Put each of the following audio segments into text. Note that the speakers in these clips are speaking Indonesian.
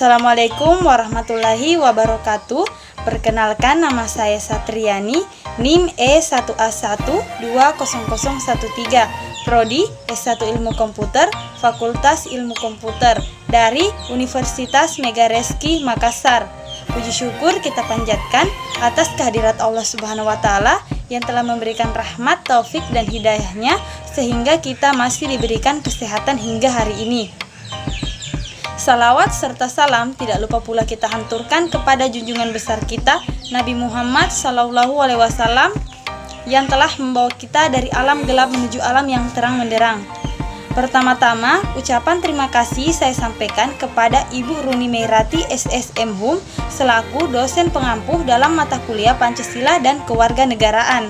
Assalamualaikum warahmatullahi wabarakatuh. Perkenalkan, nama saya Satriani, NIM E1A1200013, Prodi S1 Ilmu Komputer, Fakultas Ilmu Komputer dari Universitas Megareski Makassar. Puji syukur kita panjatkan atas kehadirat Allah Subhanahu wa Ta'ala yang telah memberikan rahmat, taufik, dan hidayahnya sehingga kita masih diberikan kesehatan hingga hari ini. Salawat serta salam tidak lupa pula kita hanturkan kepada junjungan besar kita Nabi Muhammad SAW yang telah membawa kita dari alam gelap menuju alam yang terang menderang. Pertama-tama, ucapan terima kasih saya sampaikan kepada Ibu Runi Meirati SSM Hum selaku dosen pengampuh dalam mata kuliah Pancasila dan Kewarganegaraan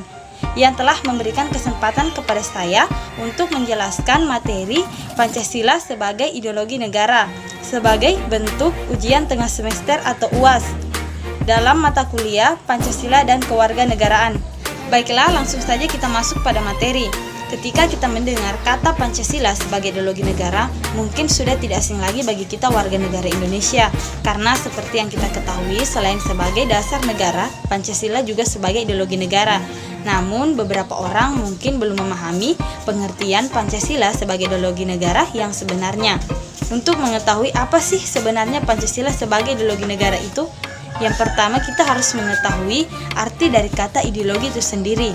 yang telah memberikan kesempatan kepada saya untuk menjelaskan materi Pancasila sebagai ideologi negara sebagai bentuk ujian tengah semester atau UAS dalam mata kuliah Pancasila dan Kewarganegaraan. Baiklah, langsung saja kita masuk pada materi. Ketika kita mendengar kata Pancasila sebagai ideologi negara, mungkin sudah tidak asing lagi bagi kita warga negara Indonesia. Karena seperti yang kita ketahui, selain sebagai dasar negara, Pancasila juga sebagai ideologi negara. Namun, beberapa orang mungkin belum memahami pengertian Pancasila sebagai ideologi negara yang sebenarnya. Untuk mengetahui apa sih sebenarnya Pancasila sebagai ideologi negara itu, yang pertama kita harus mengetahui arti dari kata ideologi itu sendiri.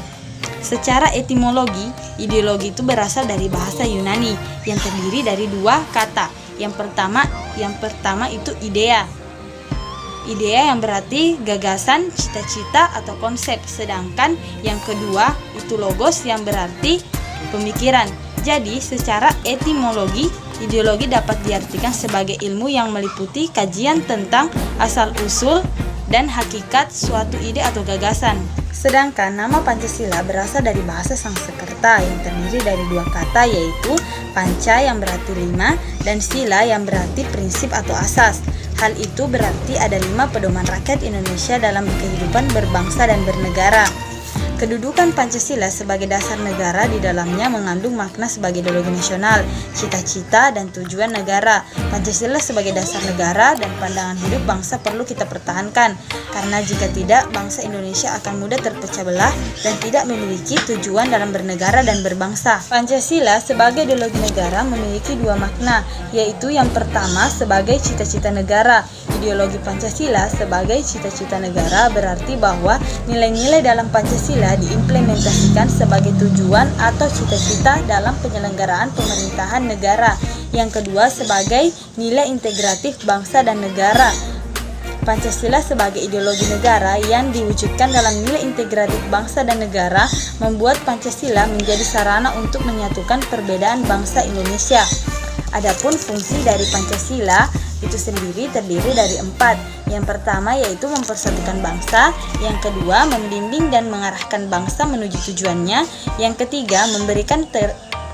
Secara etimologi, ideologi itu berasal dari bahasa Yunani yang terdiri dari dua kata. Yang pertama itu idea. Idea yang berarti gagasan, cita-cita atau konsep. Sedangkan yang kedua itu logos yang berarti pemikiran. Jadi, secara etimologi, ideologi dapat diartikan sebagai ilmu yang meliputi kajian tentang asal-usul dan hakikat suatu ide atau gagasan. Sedangkan nama Pancasila berasal dari bahasa Sanskerta yang terdiri dari dua kata, yaitu panca yang berarti 5 dan sila yang berarti prinsip atau asas. Hal itu berarti ada 5 pedoman rakyat Indonesia dalam kehidupan berbangsa dan bernegara. Kedudukan Pancasila sebagai dasar negara di dalamnya mengandung makna sebagai ideologi nasional, cita-cita, dan tujuan negara. Pancasila sebagai dasar negara dan pandangan hidup bangsa perlu kita pertahankan, karena jika tidak, bangsa Indonesia akan mudah terpecah belah dan tidak memiliki tujuan dalam bernegara dan berbangsa. Pancasila sebagai ideologi negara memiliki dua makna, yaitu yang pertama sebagai cita-cita negara. Ideologi Pancasila sebagai cita-cita negara berarti bahwa nilai-nilai dalam Pancasila diimplementasikan sebagai tujuan atau cita-cita dalam penyelenggaraan pemerintahan negara. Yang kedua sebagai nilai integratif bangsa dan negara. Pancasila sebagai ideologi negara yang diwujudkan dalam nilai integratif bangsa dan negara membuat Pancasila menjadi sarana untuk menyatukan perbedaan bangsa Indonesia. Adapun fungsi dari Pancasila itu sendiri terdiri dari 4. Yang pertama yaitu mempersatukan bangsa, yang kedua membimbing dan mengarahkan bangsa menuju tujuannya, yang ketiga memberikan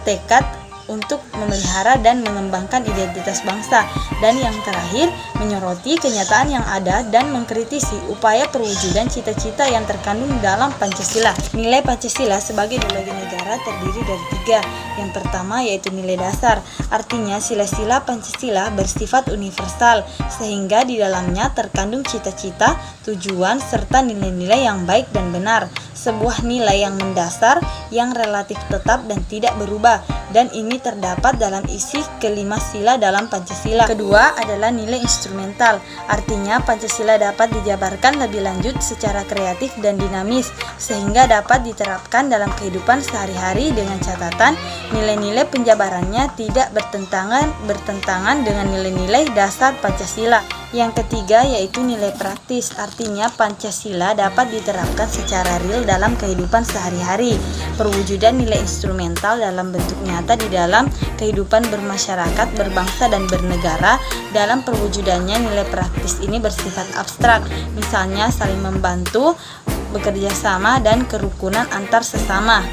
tekad untuk memelihara dan mengembangkan identitas bangsa, dan yang terakhir menyoroti kenyataan yang ada dan mengkritisi upaya perwujudan cita-cita yang terkandung dalam Pancasila. Nilai Pancasila sebagai ideologi negara terdiri dari 3. Yang pertama yaitu nilai dasar, artinya sila-sila Pancasila bersifat universal sehingga di dalamnya terkandung cita-cita, tujuan, serta nilai-nilai yang baik dan benar. Sebuah nilai yang mendasar, yang relatif tetap dan tidak berubah, dan ini terdapat dalam isi kelima sila dalam Pancasila. Kedua adalah nilai instrumental, artinya Pancasila dapat dijabarkan lebih lanjut secara kreatif dan dinamis sehingga dapat diterapkan dalam kehidupan sehari-hari dengan catatan nilai-nilai penjabarannya tidak bertentangan dengan nilai-nilai dasar Pancasila. Yang ketiga yaitu nilai praktis, artinya Pancasila dapat diterapkan secara real dalam kehidupan sehari-hari. Perwujudan nilai instrumental dalam bentuk nyata di dalam kehidupan bermasyarakat, berbangsa, dan bernegara. Dalam perwujudannya nilai praktis ini bersifat abstrak, misalnya saling membantu, bekerja sama, dan kerukunan antar sesama.